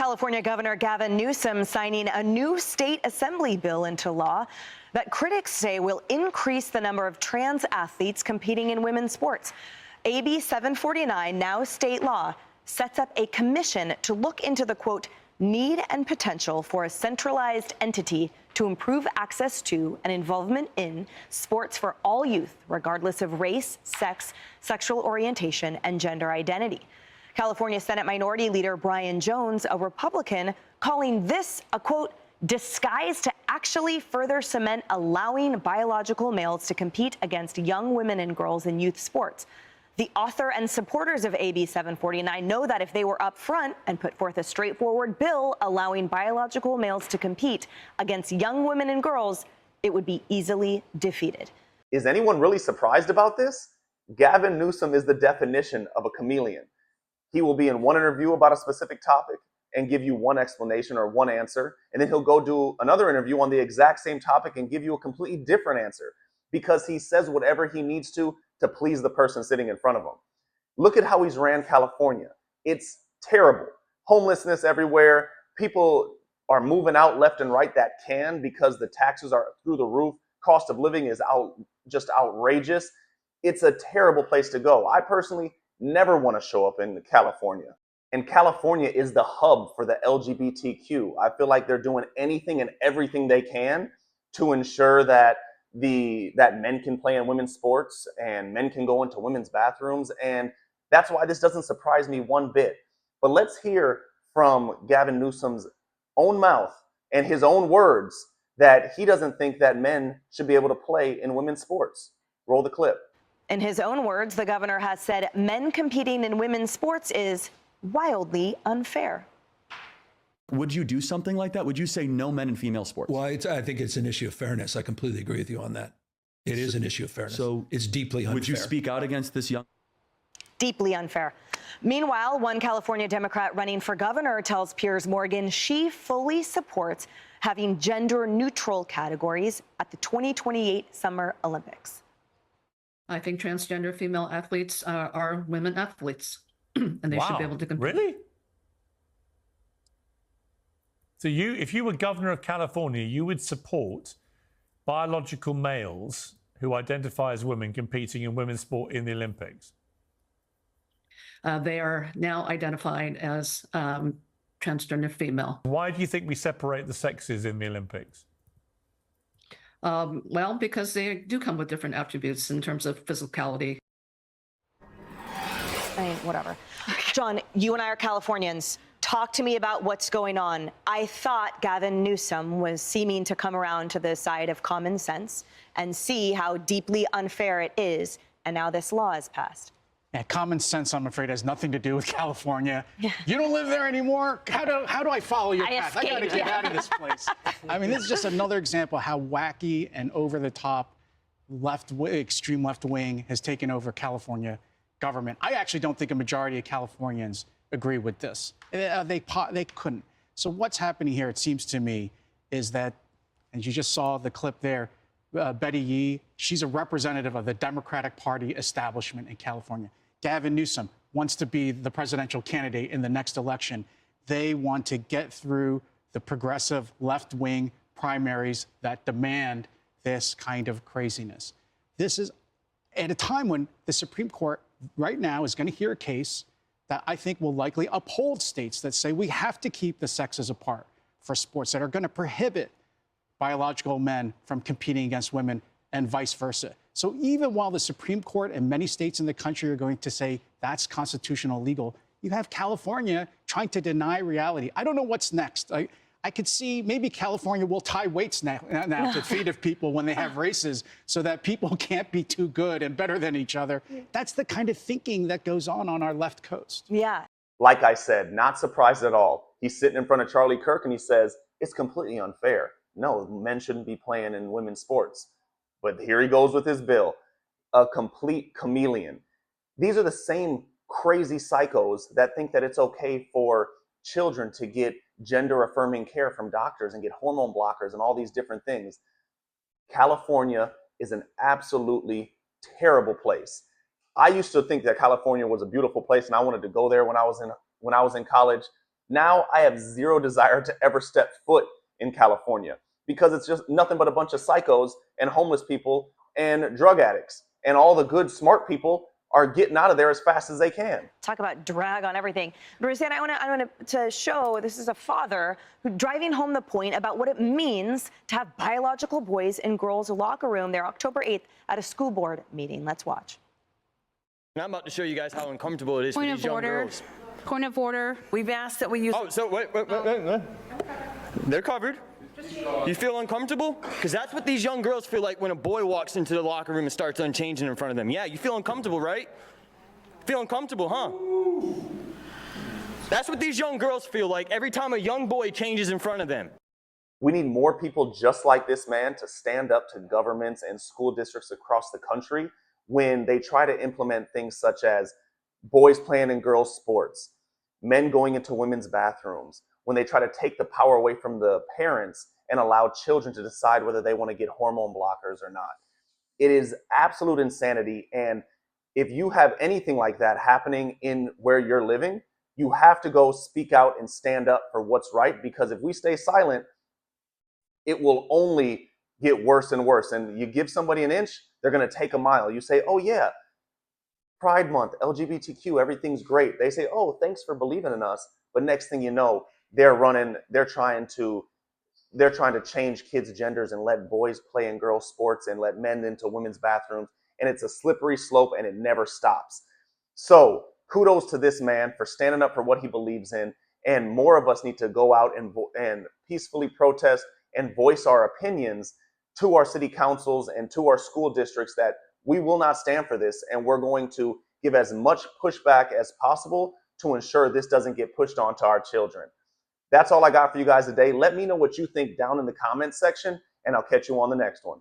California Governor Gavin Newsom signing a new state assembly bill into law that critics say will increase the number of trans athletes competing in women's sports. AB 749, now state law, sets up a commission to look into the, quote, need and potential for a centralized entity to improve access to and involvement in sports for all youth, regardless of race, sex, sexual orientation, and gender identity. California Senate Minority Leader Brian Jones, a Republican, calling this a, quote, disguise to actually further cement allowing biological males to compete against young women and girls in youth sports. The author and supporters of AB 749 know that if they were up front and put forth a straightforward bill allowing biological males to compete against young women and girls, it would be easily defeated. Is anyone really surprised about this? Gavin Newsom is the definition of a chameleon. He will be in one interview about a specific topic and give you one explanation or one answer, and then he'll go do another interview on the exact same topic and give you a completely different answer because he says whatever he needs to please the person sitting in front of him. Look at how he's ran California. It's terrible. Homelessness everywhere. People are moving out left and right that can because the taxes are through the roof. Cost of living is just outrageous. It's a terrible place to go. I personally never want to show up in California. And California is the hub for the LGBTQ. I feel like they're doing anything and everything they can to ensure that men can play in women's sports and men can go into women's bathrooms. And that's why this doesn't surprise me one bit. But let's hear from Gavin Newsom's own mouth and his own words that he doesn't think that men should be able to play in women's sports. Roll the clip. In his own words, the governor has said men competing in women's sports is wildly unfair. Would you do something like that? Would you say no men in female sports? Well, I think it's an issue of fairness. I completely agree with you on that. It is an issue of fairness. So it's deeply unfair. Would you speak out against this young? Deeply unfair. Meanwhile, one California Democrat running for governor tells Piers Morgan she fully supports having gender-neutral categories at the 2028 Summer Olympics. I think transgender female athletes are women athletes, and they should be able to compete. Really? So if you were governor of California, you would support biological males who identify as women competing in women's sport in the Olympics? They are now identified as transgender female. Why do you think we separate the sexes in the Olympics? Well, because they do come with different attributes in terms of physicality. I mean, whatever. John, you and I are Californians. Talk to me about what's going on. I thought Gavin Newsom was seeming to come around to the side of common sense and see how deeply unfair it is, and now this law is passed. Yeah, common sense, I'm afraid, has nothing to do with California. Yeah. You don't live there anymore? How do I follow your path? I got to get out of this place. I mean, this is just another example of how wacky and over-the-top extreme left wing has taken over California government. I actually don't think a majority of Californians agree with this. They couldn't. So what's happening here, it seems to me, is that, as you just saw the clip there, Betty Yee, she's a representative of the Democratic Party establishment in California. Gavin Newsom wants to be the presidential candidate in the next election. They want to get through the progressive left-wing primaries that demand this kind of craziness. This is at a time when the Supreme Court right now is going to hear a case that I think will likely uphold states that say we have to keep the sexes apart for sports, that are going to prohibit biological men from competing against women and vice versa. So even while the Supreme Court and many states in the country are going to say that's constitutional legal, you have California trying to deny reality. I don't know what's next. I could see maybe California will tie weights now to feet of people when they have races so that people can't be too good and better than each other. That's the kind of thinking that goes on our left coast. Yeah. Like I said, not surprised at all. He's sitting in front of Charlie Kirk and he says, it's completely unfair. No, men shouldn't be playing in women's sports. But here he goes with his bill, a complete chameleon. These are the same crazy psychos that think that it's okay for children to get gender-affirming care from doctors and get hormone blockers and all these different things. California is an absolutely terrible place. I used to think that California was a beautiful place and I wanted to go there when I was in college. Now I have zero desire to ever step foot in California because it's just nothing but a bunch of psychos and homeless people and drug addicts. And all the good, smart people are getting out of there as fast as they can. Talk about drag on everything. Roseanne, I want to show, this is a father who driving home the point about what it means to have biological boys in girls' locker room there October 8th at a school board meeting. Let's watch. And I'm about to show you guys how uncomfortable it is for these young girls. Point of order. We've asked that we use. Oh, so wait. They're covered. You feel uncomfortable? Because that's what these young girls feel like when a boy walks into the locker room and starts unchanging in front of them. Yeah, you feel uncomfortable, right? Feel uncomfortable, huh? That's what these young girls feel like every time a young boy changes in front of them. We need more people just like this man to stand up to governments and school districts across the country when they try to implement things such as boys playing in girls' sports, men going into women's bathrooms, when they try to take the power away from the parents and allow children to decide whether they want to get hormone blockers or not. It is absolute insanity. And if you have anything like that happening in where you're living, you have to go speak out and stand up for what's right, because if we stay silent, it will only get worse and worse. And you give somebody an inch, they're going to take a mile. You say, oh yeah, Pride Month, LGBTQ, everything's great. They say, oh, thanks for believing in us. But next thing you know, they're trying to change kids' genders and let boys play in girls' sports and let men into women's bathrooms. And it's a slippery slope and it never stops. So kudos to this man for standing up for what he believes in. And more of us need to go out and peacefully protest and voice our opinions to our city councils and to our school districts that we will not stand for this. And we're going to give as much pushback as possible to ensure this doesn't get pushed onto our children. That's all I got for you guys today. Let me know what you think down in the comments section, and I'll catch you on the next one.